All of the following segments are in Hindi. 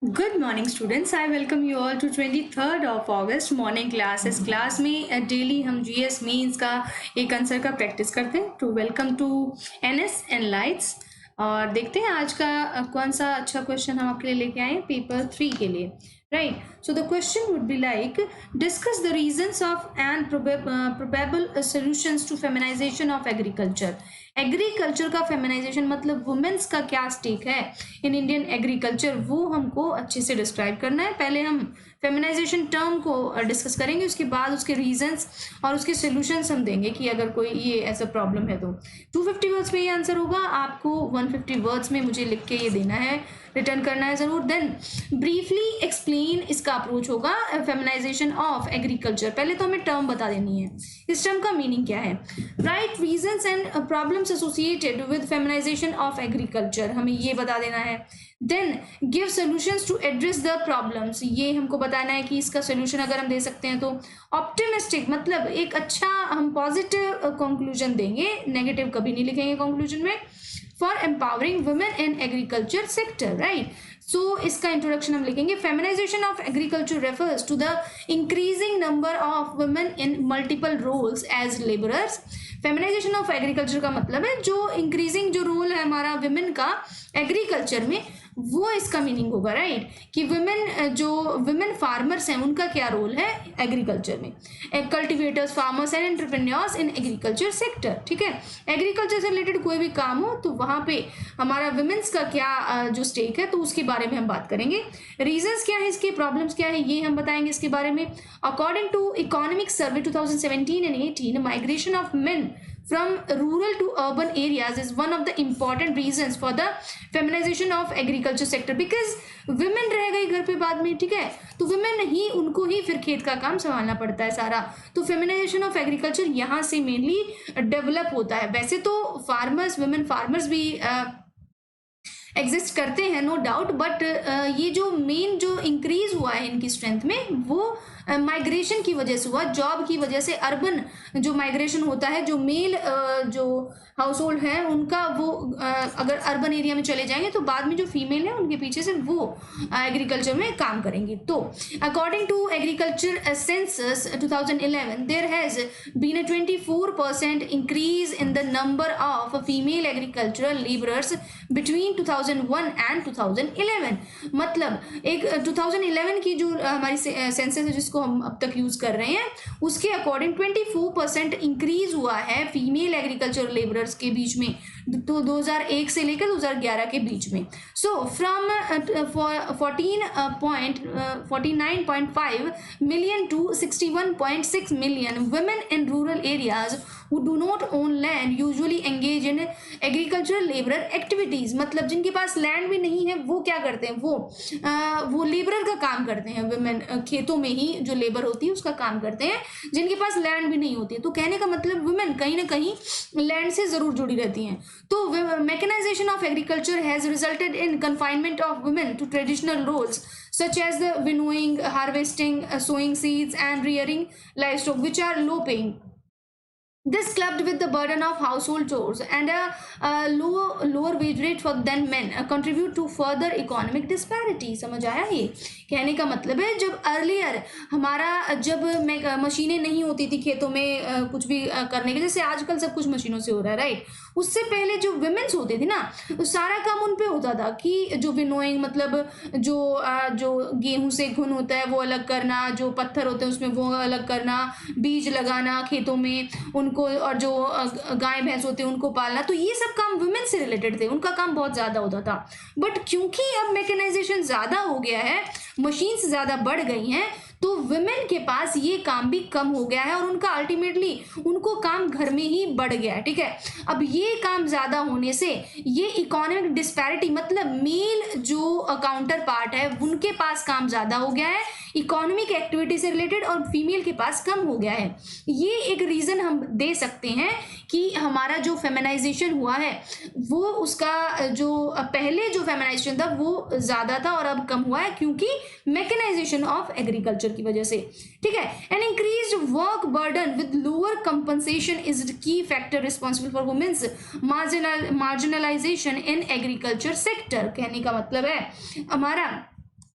Good morning students. I welcome you all to 23rd of August morning class. इस क्लास में डेली हम जीएस मीन्स का एक आंसर का प्रैक्टिस करते हैं. To welcome to NS and lights. और देखते हैं आज का कौन सा अच्छा क्वेश्चन हम आपके लिए लेके आए पेपर 3 के लिए. Right. So the question would be like, discuss the reasons of and probable solutions to feminization of agriculture. Agriculture का फेमिनाइजेशन मतलब वुमेन्स का क्या स्टेक है इन इंडियन एग्रीकल्चर, वो हमको अच्छे से डिस्क्राइब करना है. पहले हम फेमिनाइजेशन टर्म को डिस्कस करेंगे, उसके बाद उसके रीजंस और उसके सॉल्यूशंस हम देंगे कि अगर कोई ये ऐसा प्रॉब्लम है तो 250 वर्ड्स में ये आंसर होगा. आपको 150 वर्ड्स में मुझे लिख के ये देना है, रिटर्न करना है जरूर. देन ब्रीफली एक्सप्लेन इसका अप्रोच होगा फेमिनाइजेशन ऑफ एग्रीकल्चर. पहले तो हमें टर्म बता देनी है, इस टर्म का मीनिंग क्या है. Write reasons and problems associated with feminisation of agriculture, हमें ये बता देना है. Then give solutions to address the problems, ये हमको बताना है कि इसका सॉल्यूशन अगर हम दे सकते हैं तो. ऑप्टिमिस्टिक मतलब एक अच्छा हम पॉजिटिव कंक्लूजन देंगे, नेगेटिव कभी नहीं लिखेंगे कंक्लूजन में. For empowering women in agriculture sector, right. So इसका इंट्रोडक्शन हम लिखेंगे, feminisation of agriculture refers to the increasing number of women in multiple roles as labourers. Feminisation of agriculture का मतलब है जो इंक्रीजिंग जो रोल है हमारा विमेन का एग्रीकल्चर में, वो इसका मीनिंग होगा. राइट कि विमेन फार्मर्स हैं उनका क्या रोल है एग्रीकल्चर में. Cultivators, farmers and entrepreneurs in agriculture sector. ठीक है, एग्रीकल्चर से रिलेटेड कोई भी काम हो तो वहां पे हमारा विमेन्स का क्या जो स्टेक है तो उसके बारे में हम बात करेंगे. रीजंस क्या है इसके, प्रॉब्लम्स क्या है, ये हम बताएंगे इसके बारे में. According to economic survey 2017 and 18, migration of men from rural to urban areas is one of the important reasons for the feminization of agriculture sector, because women रह गई घर पे बाद में. ठीक है, तो women ही उनको ही फिर खेत का काम संभालना पड़ता है सारा. तो फेमिनाइजेशन ऑफ एग्रीकल्चर यहाँ से मेनली डेवलप होता है. वैसे तो फार्मर्स, वुमेन फार्मर्स भी एग्जिस्ट करते हैं नो डाउट, बट ये जो मेन जो इंक्रीज हुआ है इनकी स्ट्रेंथ में वो माइग्रेशन की वजह से हुआ, जॉब की वजह से. अर्बन जो माइग्रेशन होता है, जो मेल जो हाउस होल्ड है उनका वो अगर अर्बन एरिया में चले जाएंगे तो बाद में जो फीमेल है उनके पीछे से वो एग्रीकल्चर में काम करेंगे. तो according to agriculture census 2011 there has been a 24% increase in the number of female agricultural labourers between 2001 and 2011. मतलब एक 2011 की जो हमारी सेंसस है जिसको हम अब तक यूज कर रहे हैं, उसके अकॉर्डिंग 24% इंक्रीज हुआ है फीमेल एग्रीकल्चर लेबरर्स के बीच में, तो 2001 से लेकर 2011 के बीच में. So from 49.5 million to 61.6 million women in rural areas who do not own land usually engage in agricultural labor activities. मतलब जिनके पास लैंड भी नहीं है वो क्या करते हैं, वो लेबरर का काम करते हैं. वुमेन खेतों में ही जो लेबर होती है उसका काम करते हैं, जिनके पास लैंड भी नहीं होती है. तो कहने का मतलब वुमेन कहीं ना कहीं लैंड से जरूर जुड़ी रहती हैं. तो mechanisation of agriculture has resulted in confinement of women to traditional roles such as the winnowing, harvesting, sowing seeds and rearing livestock which are low paying. This clubbed with the burden of household chores and a lower wage rate for than men contribute to further economic disparity. समझ आया? ये कहने का मतलब है जब अर्लियर हमारा जब मशीनें नहीं होती थी खेतों में कुछ भी करने के, जैसे आजकल सब कुछ मशीनों से हो रहा है. राइट, उससे पहले जो विमेन्स होते थे ना, तो सारा काम उन पे होता था कि जो विनोइंग मतलब जो गेहूं से घुन होता है वो अलग करना, जो पत्थर होते हैं उसमें वो अलग करना, बीज लगाना खेतों में उनको, और जो गाय भैंस होते हैं उनको पालना, तो ये सब काम वुमेन से रिलेटेड थे, उनका काम बहुत ज्यादा होता था. बट क्योंकि अब मैकेनाइजेशन ज्यादा हो गया है, मशीन्स ज्यादा बढ़ गई हैं, तो वुमेन के पास ये काम भी कम हो गया है और उनका अल्टीमेटली उनको काम घर में ही बढ़ गया है. ठीक है, अब ये काम ज्यादा होने से ये इकोनॉमिक डिस्पैरिटी मतलब मेल जो काउंटर पार्ट है उनके पास काम ज्यादा हो गया है इकोनॉमिक एक्टिविटी से रिलेटेड और फीमेल के पास कम हो गया है. ये एक रीजन हम दे सकते हैं कि हमारा जो फेमिनाइजेशन हुआ है वो उसका जो पहले जो फेमिनाइजेशन था वो ज्यादा था और अब कम हुआ है क्योंकि मैकेनाइजेशन ऑफ एग्रीकल्चर की वजह से. ठीक है, an increased work burden with lower compensation is the key factor responsible for women's marginalisation in agriculture sector. कहने का मतलब है हमारा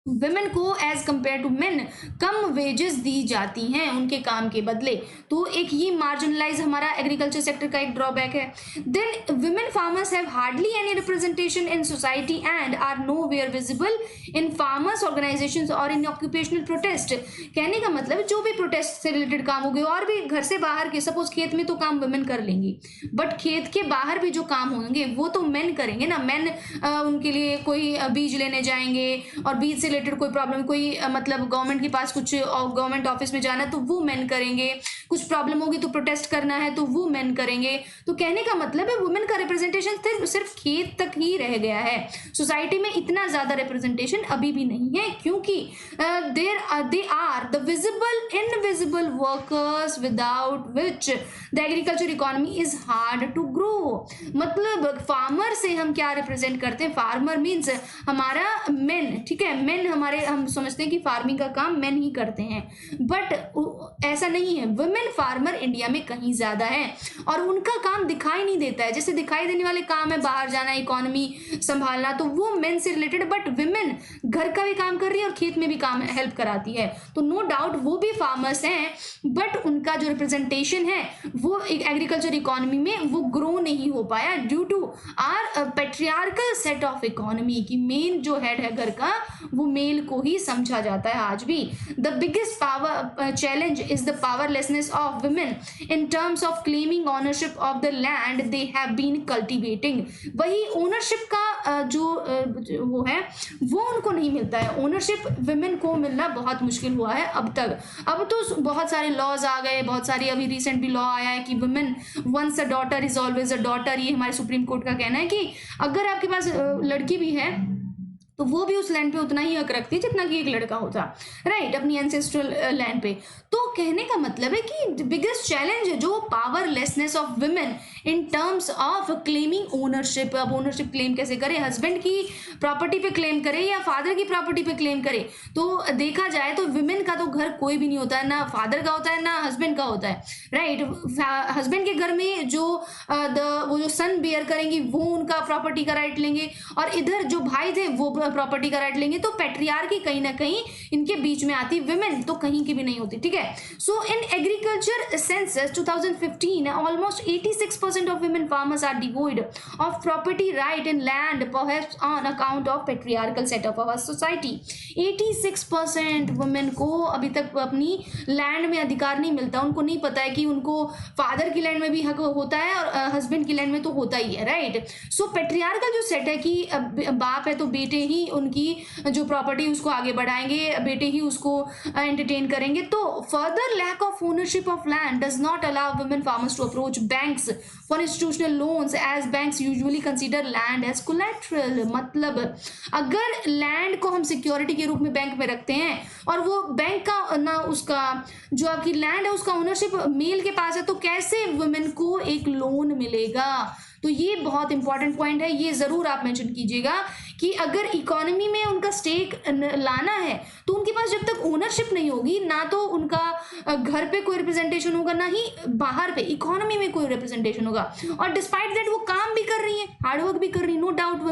विमेन को एज कंपेयर टू मेन कम वेजेस दी जाती हैं उनके काम के बदले। तो एक ये मार्जिनलाइज हमारा एग्रीकल्चर सेक्टर का एक ड्रॉबैक है। Then women farmers have hardly any representation in society and are nowhere visible in farmers organisations और इन ऑक्यूपेशनल प्रोटेस्ट। कहने का मतलब जो भी प्रोटेस्ट से रिलेटेड काम हो गए और भी घर से बाहर के, सपोज खेत में तो काम वुमेन कर लेंगी, बट खेत के बाहर भी जो काम होंगे वो तो मेन करेंगे ना। मेन उनके लिए कोई बीज लेने जाएंगे और बीज से रिलेटेड कोई प्रॉब्लम, कोई मतलब गवर्नमेंट के पास कुछ गवर्नमेंट ऑफिस में जाना तो वो मेन करेंगे, कुछ प्रॉब्लम होगी तो प्रोटेस्ट करना है तो वो मेन करेंगे। तो कहने का मतलब है वुमेन का रिप्रेजेंटेशन सिर्फ खेत तक ही रह गया है, सोसाइटी में इतना ज्यादा रिप्रेजेंटेशन अभी भी नहीं है, क्योंकि they are the visible invisible workers without which the agriculture economy is hard to grow. मतलब फार्मर से हम क्या रिप्रेजेंट करते हैं, फार्मर मीन्स हमारा मेन, ठीक है, मेन हमारे, हम समझते हैं कि फार्मिंग का काम मेन ही करते हैं, बट ऐसा नहीं है। वुमेन फार्मर इंडिया में कहीं ज्यादा है और उनका काम दिखाई नहीं देता है। जैसे दिखाई देने वाले काम है बाहर जाना, इकोनॉमी संभालना, तो वो मेन से रिलेटेड, बट वुमेन घर का भी काम कर रही है और खेत में भी काम हेल्प कराती है। तो नो डाउट वो भी फार्मर्स हैं, बट उनका जो रिप्रेजेंटेशन है वो एक एग्रीकल्चर इकोनॉमी में वो ग्रो नहीं हो पाया due to our patriarchal set of economy की मेन जो हेड है घर का वो मेल को ही समझा जाता है आज भी। The biggest power challenge is the powerlessness of women in terms of claiming ownership of the land they have been cultivating. वही ओनरशिप का वो है वो उनको नहीं मिलता है। ओनरशिप वुमेन को मिलना बहुत मुश्किल हुआ है अब तक। अब तो बहुत सारे लॉज आ गए, बहुत सारी, अभी रिसेंट भी लॉ आया है कि women once a daughter is always a daughter. ये हमारे सुप्रीम कोर्ट का कहना है कि अगर आपके पास लड़की भी है तो वो भी उस लैंड पे उतना ही हक रखती है जितना कि एक लड़का होता, राइट, अपनी एंसेस्ट्रल लैंड पे। तो कहने का मतलब है कि बिगेस्ट चैलेंज है जो powerlessness of women in terms of claiming ownership. अब ओनरशिप क्लेम कैसे करे, हस्बैंड की प्रॉपर्टी पे क्लेम करे या फादर की प्रॉपर्टी पे क्लेम करे। तो देखा जाए तो वुमेन का तो घर कोई भी नहीं होता है, ना फादर का होता है ना हस्बैंड का होता है, राइट। हस्बैंड के घर में जो वो जो सन बेयर करेंगी वो उनका प्रॉपर्टी का राइट लेंगे, और इधर जो भाई थे वो प्रॉपर्टी का राइट लेंगे। तो पेट्रियार्की कहीं ना कहीं इनके बीच में आती, विमेन तो कहीं की भी नहीं होती, ठीक है। So in agriculture census 2015 almost 86% of women farmers are devoid of property right in land perhaps on account of patriarchal setup of our society. 86% women को अभी तक अपनी लैंड में अधिकार नहीं मिलता। उनको नहीं पता है कि उनको फादर की लैंड में भी हक होता है और हस्बैंड की लैंड में तो होता ही है, राइट। सो पेट्रियार्कल जो सेट है कि बाप है तो बेटे ही उनकी जो प्रॉपर्टी उसको आगे बढ़ाएंगे, बेटे ही उसको एंटरटेन करेंगे। तो further lack of ownership of land does not allow women farmers to approach banks for institutional loans as banks usually consider land as collateral. मतलब अगर लैंड को हम सिक्योरिटी के रूप में बैंक में रखते हैं और वो बैंक का ना, उसका जो आपकी लैंड है उसका ओनरशिप मेल के पास है, तो कैसे वुमेन को एक लोन मिलेगा। तो ये बहुत इंपॉर्टेंट पॉइंट है, ये जरूर आप मेंशन कीजिएगा कि अगर इकोनॉमी में उनका स्टेक लाना है तो उनके पास जब तक ओनरशिप नहीं होगी, ना तो उनका घर पे कोई रिप्रेजेंटेशन होगा, ना ही बाहर पे इकोनॉमी में कोई रिप्रेजेंटेशन होगा। और डिस्पाइट दैट वो काम भी कर रही है, हार्डवर्क भी कर रही है, नो डाउट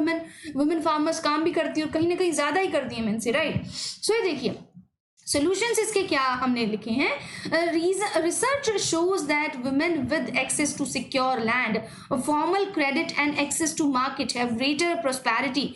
वुमेन फार्मर्स काम भी करती है और कहीं ना कहीं ज्यादा ही करती है मेन से, राइट। सो ये देखिए सॉल्यूशंस इसके क्या हमने लिखे हैं। Research shows that women with access to secure land, formal credit and access to market have greater prosperity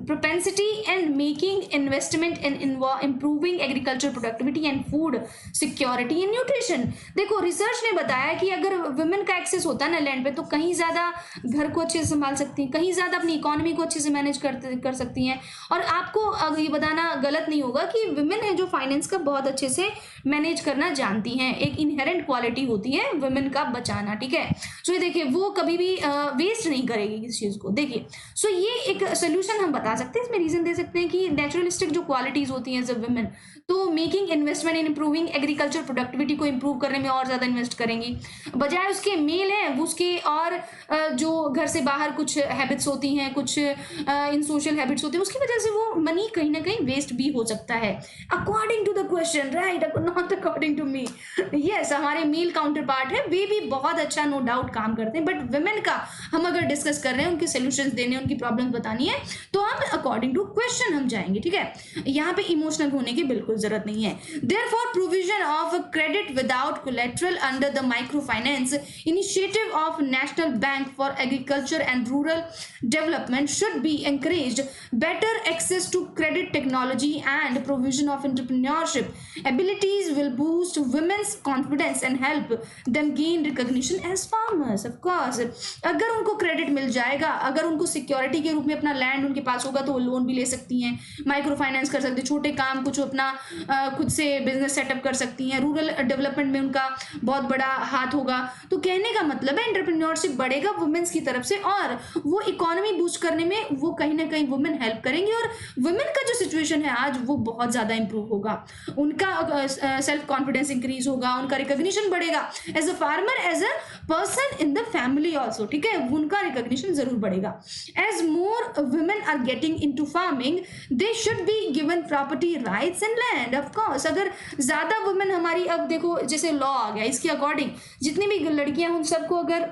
propensity and making investment in improving agriculture productivity and food security and nutrition। देखो रिसर्च ने बताया कि अगर वुमेन का एक्सेस होता है ना लैंड पे तो कहीं ज्यादा घर को अच्छे से संभाल सकती हैं, कहीं ज्यादा अपनी इकोनॉमी को अच्छे से मैनेज कर सकती हैं। और आपको ये बताना गलत नहीं होगा कि वुमेन है जो फाइनेंस का बहुत अच्छे से मैनेज करना जानती हैं, एक इनहेरेंट क्वालिटी होती है वुमेन का बचाना, ठीक है। सो ये देखिए वो कभी भी वेस्ट नहीं करेगी किसी चीज को। देखिए सो ये एक सोल्यूशन हम बता सकते हैं, इसमें रीजन दे सकते हैं कि नेचुरलिस्टिक जो क्वालिटीज होती हैं एज अ वुमेन, तो मेकिंग इन्वेस्टमेंट इन इंप्रूविंग एग्रीकल्चर प्रोडक्टिविटी को इंप्रूव करने में और ज्यादा इन्वेस्ट करेंगी, बजाय उसके मेल है उसके और जो घर से बाहर कुछ हैबिट्स होती हैं, कुछ इन सोशल हैबिट्स होती हैं, उसकी वजह से वो मनी कहीं ना कहीं वेस्ट भी हो सकता है। According to the question, right, not according to me. Yes, हमारे मेल काउंटर पार्ट है, वे भी बहुत अच्छा नो डाउट काम करते हैं, बट वुमेन का हम अगर डिस्कस कर रहे हैं, उनके सोल्यूशन देने, उनकी प्रॉब्लम बतानी है, तो हम अकॉर्डिंग टू क्वेश्चन हम जाएंगे, ठीक है। यहाँ पे इमोशनल होने की बिल्कुल जरूरत नहीं है। Therefore provision of credit without collateral under the micro finance initiative of national bank for agriculture and rural development should be encouraged. Better access to credit technology and provision of entrepreneurship abilities will boost women's confidence and help them gain recognition as farmers. Of course, अगर उनको क्रेडिट मिल जाएगा, अगर उनको सिक्योरिटी के रूप में अपना लैंड उनके पास होगा, तो वो लोन भी ले सकती हैं, माइक्रो फाइनेंस कर सकती हैं, छोटे काम कुछ अपना खुद से बिजनेस सेटअप कर सकती हैं, रूरल डेवलपमेंट में उनका बहुत बड़ा हाथ होगा। तो कहने का मतलब है एंटरप्रेन्योरशिप बढ़ेगा वुमेन्स की तरफ से, और वो इकोनॉमी बूस्ट करने में वो कहीं ना कहीं वुमेन हेल्प करेंगी, और वुमेन का जो सिचुएशन है आज वो बहुत ज़्यादा इंप्रूव होगा, उनका सेल्फ कॉन्फिडेंस इंक्रीज होगा, उनका रिकॉग्निशन बढ़ेगा as a farmer, as a person in the family also, ठीक है, उनका रिकॉग्निशन जरूर बढ़ेगा। As more women are getting into farming they should be given property rights and land. Of course, अगर ज़्यादा वुमेन हमारी, अब देखो जैसे लॉ आ गया, इसके अकॉर्डिंग जितनी भी लड़कियां उन सबको अगर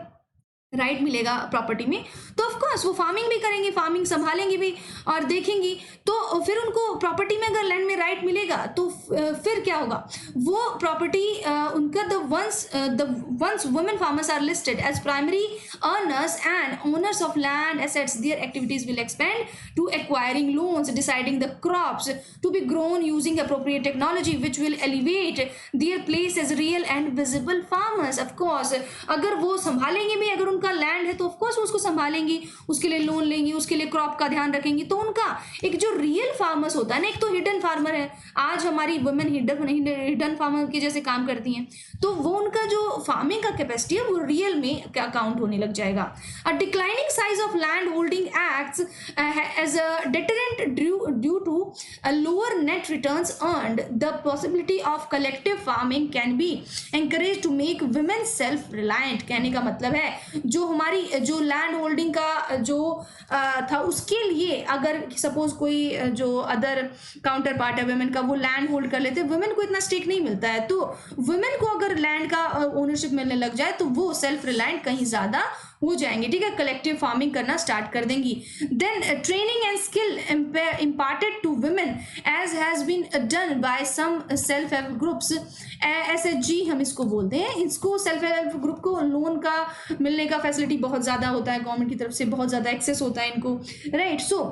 राइट मिलेगा प्रॉपर्टी में, तो ऑफ कोर्स वो फार्मिंग भी करेंगी, फार्मिंग संभालेंगी भी और देखेंगी, तो फिर उनको प्रॉपर्टी में अगर लैंड में राइट मिलेगा तो फिर क्या होगा, वो प्रॉपर्टी उनका the once women farmers are listed as primary earners and owners of land assets, their activities will expand to acquiring loans, deciding the crops to be grown using appropriate technology which will elevate their place as real and visible farmers. Of course, अगर वो संभालेंगे भी, अगर उनका लैंड है तो ऑफ कोर्स उसको संभालेंगी, उसके लिए लोन लेंगी, उसके लिए क्रॉप का ध्यान रखेंगी, तो उनका एक जो रियल फार्मर्स होता है ना, एक तो हिडन फार्मर है, आज हमारी वुमेन हिडन फार्मर के जैसे काम करती हैं, तो वो उनका जो फार्मिंग का कैपेसिटी है वो रियल में क्या काउंट होने लग जाएगा। A declining size of land holding acts as a deterrent due to lower net returns earned, the possibility of collective farming can be encourage to make women self reliant. कहने का मतलब है जो हमारी जो लैंड होल्डिंग का जो था, उसके लिए अगर सपोज कोई जो अदर काउंटर पार्ट है वुमेन का, वो लैंड होल्ड कर लेते हैं, वुमेन को इतना स्टेक नहीं मिलता है, तो वुमेन को अगर लैंड का ओनरशिप मिलने लग जाए तो वो सेल्फ रिलायंट कहीं ज्यादा हो जाएंगे, ठीक है, कलेक्टिव फार्मिंग करना स्टार्ट कर देंगी। Then training and skill imparted to women as has been done by some self help groups, SHG हम इसको बोलते हैं, इसको सेल्फ हेल्प ग्रुप को लोन का मिलने का फैसिलिटी बहुत ज़्यादा होता है, गवर्नमेंट की तरफ से बहुत ज़्यादा एक्सेस होता है इनको, राइट। सो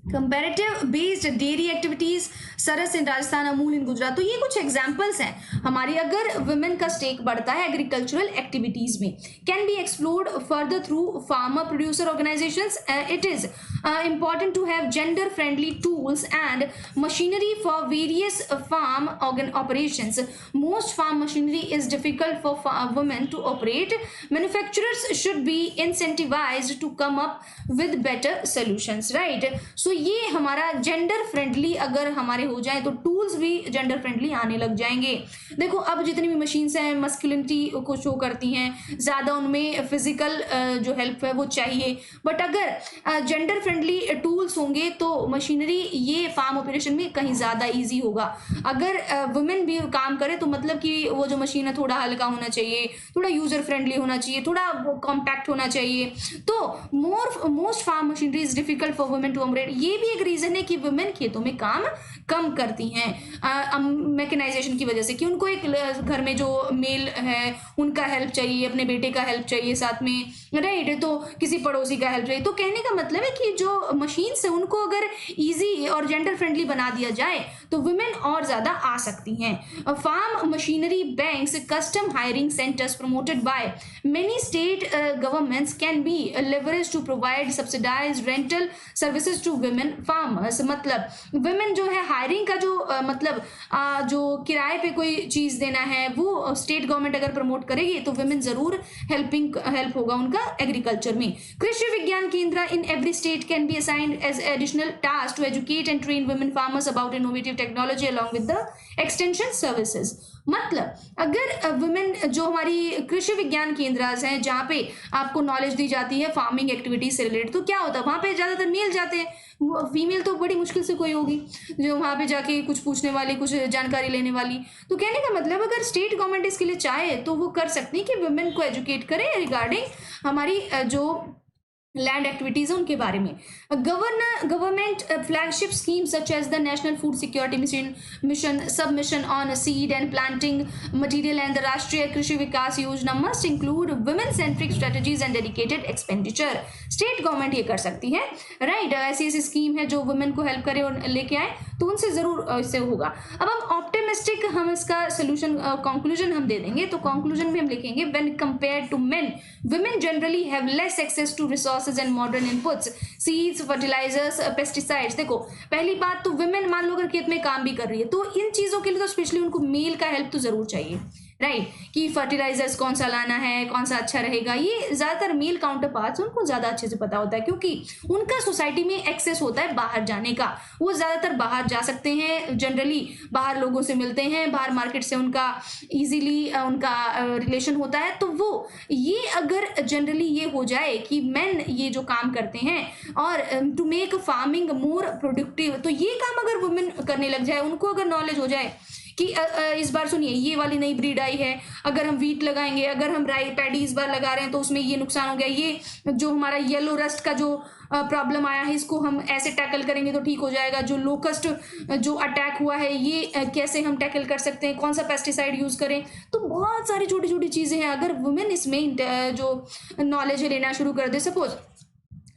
कंपेरेटिव बेस्ड डेयरी एक्टिविटीज, सरस इन राजस्थान, अमूल इन गुजरात, तो ये कुछ एग्जांपल्स हैं हमारी। अगर वुमेन का स्टेक बढ़ता है एग्रीकल्चरल एक्टिविटीज में, can be explored further through farmer producer organisations. It is important to have gender friendly tools and machinery for various farm operations. Most farm machinery is difficult for women to operate. Manufacturers should be incentivized to come up with better solutions, right? So ये हमारा gender friendly अगर हमारे हो जाए तो tools भी gender friendly आने लग जाएंगे। देखो अब जितनी भी मशीन्स हैं masculinity को शो करती हैं, ज़्यादा उनमें फिजिकल जो हेल्प है वो चाहिए, बट अगर जेंडर फ्रेंडली टूल्स होंगे तो मशीनरी ये फार्म ऑपरेशन में कहीं ज़्यादा इजी होगा। अगर वुमेन भी काम करे तो मतलब कि वो जो मशीन है थोड़ा हल्का होना चाहिए, थोड़ा यूजर फ्रेंडली होना चाहिए, थोड़ा कॉम्पैक्ट होना चाहिए, तो most farm machinery is difficult for women to operate. ये भी एक रीज़न है कि वुमेन खेतों में काम कम करती हैं मैकेनाइजेशन की वजह से, कि उनको एक घर में जो मेल है उनका हेल्प चाहिए, अपने बेटे का हेल्प चाहिए साथ में, राइट, तो किसी पड़ोसी का हेल्प चाहिए। तो कहने का मतलब है कि जो मशीन से उनको अगर इजी और जेंडर फ्रेंडली बना दिया जाए तो वुमेन और ज़्यादा आ सकती हैं। Farm machinery banks, custom hiring centres promoted by many state governments can be leverage to provide subsidised rental services to women farmers. मतलब वुमेन जो है हायरिंग का जो मतलब जो किराए पे कोई चीज़ देना है वो स्टेट गवर्नमेंट अगर प्रमोट करेगी तो वुमेन ज़रूर हेल्प होगा उनका एग्रीकल्चर में। कृषि विज्ञान केंद्र in every state can be assigned as additional task to educate and train women farmers about innovative technology along with the extension services. मतलब अगर वुमेन जो हमारी कृषि विज्ञान केंद्र हैं जहाँ पे आपको नॉलेज दी जाती है फार्मिंग एक्टिविटीज से रिलेटेड, तो क्या होता है वहाँ पे ज़्यादातर मेल जाते हैं, फीमेल तो बड़ी मुश्किल से कोई होगी जो वहाँ पे जाके कुछ पूछने वाली, कुछ जानकारी लेने वाली। तो कहने का मतलब अगर स्टेट गवर्नमेंट इसके लिए चाहे तो वो कर सकती है कि वुमेन को एजुकेट करे रिगार्डिंग हमारी जो लैंड एक्टिविटीज है उनके बारे में। Government flagship scheme such as the national food security mission submission on seed and planting material and the Rashtriya Krishi Vikas Yojana must include women centric strategies and dedicated expenditure. State government ये कर सकती है, राइट। ऐसी ऐसी स्कीम है जो वुमेन को हेल्प करे और लेके आए, तो उनसे जरूर इससे होगा। अब हम ऑप्टिमिस्टिक हम इसका सोल्यूशन कंक्लूजन हम दे देंगे, तो कंक्लूजन में हम लिखेंगे when compared to men women generally have less access to resources and modern inputs, seeds, fertilizers, pesticides। देखो पहली बात तो वुमेन मान लो अगर खेत में काम भी कर रही है तो इन चीज़ों के लिए तो स्पेशली उनको मेल का हेल्प तो ज़रूर चाहिए, राइट। कि फर्टिलाइजर्स कौन सा लाना है, कौन सा अच्छा रहेगा, ये ज़्यादातर मेल काउंटर पार्ट्स उनको ज़्यादा अच्छे से पता होता है क्योंकि उनका सोसाइटी में एक्सेस होता है बाहर जाने का। वो ज़्यादातर बाहर जा सकते हैं, जनरली बाहर लोगों से मिलते हैं, बाहर मार्केट से उनका ईजीली उनका रिलेशन होता है। तो वो ये अगर जनरली ये हो जाए कि मेन ये जो काम करते हैं और to make farming more productive, तो ये काम अगर वुमेन करने लग जाए, उनको अगर नॉलेज हो जाए कि इस बार सुनिए ये वाली नई ब्रीड आई है, अगर हम वीट लगाएंगे, अगर हम राई पैडी इस बार लगा रहे हैं तो उसमें ये नुकसान हो गया, ये जो हमारा येलो रस्ट का जो प्रॉब्लम आया है इसको हम ऐसे टैकल करेंगे तो ठीक हो जाएगा, जो लोकस्ट जो अटैक हुआ है ये कैसे हम टैकल कर सकते हैं, कौन सा पेस्टिसाइड यूज़ करें। तो बहुत सारी छोटी छोटी चीज़ें हैं, अगर वुमेन इसमें जो नॉलेज लेना शुरू कर दे। सपोज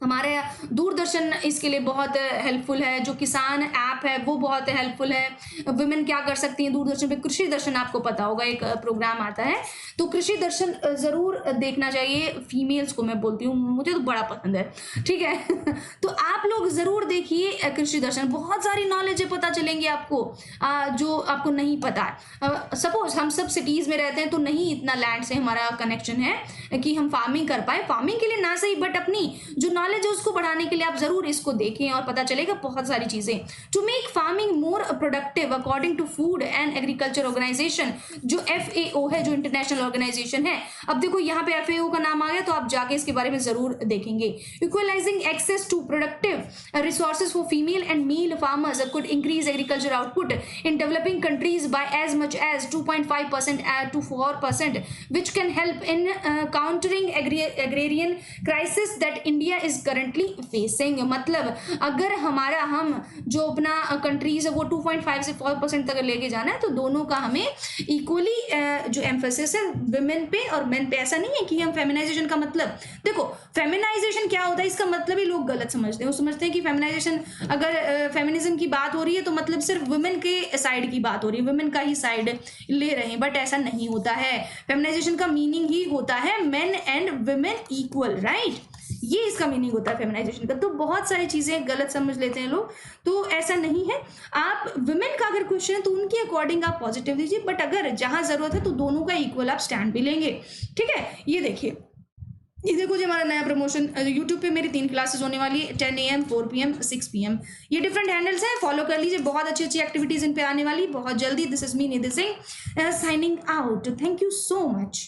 हमारे दूरदर्शन इसके लिए बहुत हेल्पफुल है, जो किसान ऐप है वो बहुत हेल्पफुल है। वुमेन क्या कर सकती हैं दूरदर्शन पे, कृषि दर्शन आपको पता होगा एक प्रोग्राम आता है, तो कृषि दर्शन ज़रूर देखना चाहिए। फीमेल्स को मैं बोलती हूँ, मुझे तो बड़ा पसंद है, ठीक है। तो आप लोग ज़रूर देखिए कृषि दर्शन, बहुत सारी नॉलेज पता चलेंगी आपको जो आपको नहीं पता है। सपोज हम सब सिटीज़ में रहते हैं तो नहीं इतना लैंड से हमारा कनेक्शन है कि हम फार्मिंग कर पाए, फार्मिंग के लिए ना सही बट अपनी जो नॉलेज है उसको बढ़ाने के लिए आप जरूर इसको देखें और पता चलेगा बहुत सारी चीजें। To make farming more productive according to food and agriculture organisation, जो FAO है, जो इंटरनेशनल ऑर्गेनाइजेशन है। अब देखो यहाँ पे FAO का नाम आ गया तो आप जाके इसके बारे में जरूर देखेंगे। Equalising access to productive resources for female and male farmers could increase agriculture output in developing countries by as much as 2.5% to 4%, which can help in countering agrarian crisis that India is currently facing। मतलब अगर हमारा हम जो अपना कंट्रीज है वो 2.5 से 4% तक लेके जाना है तो दोनों का हमें इक्वली जो एम्फेसिस है विमेन पे और मेन पे। ऐसा नहीं है कि हम फेमिनाइजेशन का मतलब, देखो फेमिनाइजेशन क्या होता है इसका मतलब ही लोग गलत समझते हैं। वो समझते हैं कि फेमिनाइजेशन अगर फेमिनिज्म की बात हो रही है तो मतलब सिर्फ वुमेन के साइड की बात हो रही है, वुमेन का ही साइड ले रहे हैं, बट ऐसा नहीं होता है। फेमिनाइजेशन का मीनिंग ही होता है main and women equal, right. ये इसका मीनिंग होता है फेमिनाइजेशन का। तो बहुत सारी चीजें गलत समझ लेते हैं लोग, तो ऐसा नहीं है। आप वुमेन का अगर क्वेश्चन है तो उनके अकॉर्डिंग आप पॉजिटिव दीजिए, बट अगर जहां जरूरत है तो दोनों का इक्वल आप स्टैंड भी लेंगे, ठीक है। ये देखिए, ये देखो जी हमारा नया प्रमोशन यूट्यूब पे मेरी 3 क्लासेस होने वाली है, 10 AM 4 PM 6 PM। ये डिफरेंट हैंडल्स हैं, फॉलो कर लीजिए, बहुत अच्छी अच्छी एक्टिविटीज इन पे आने वाली बहुत जल्दी। This is me Nidhi Singh signing out, thank you so much.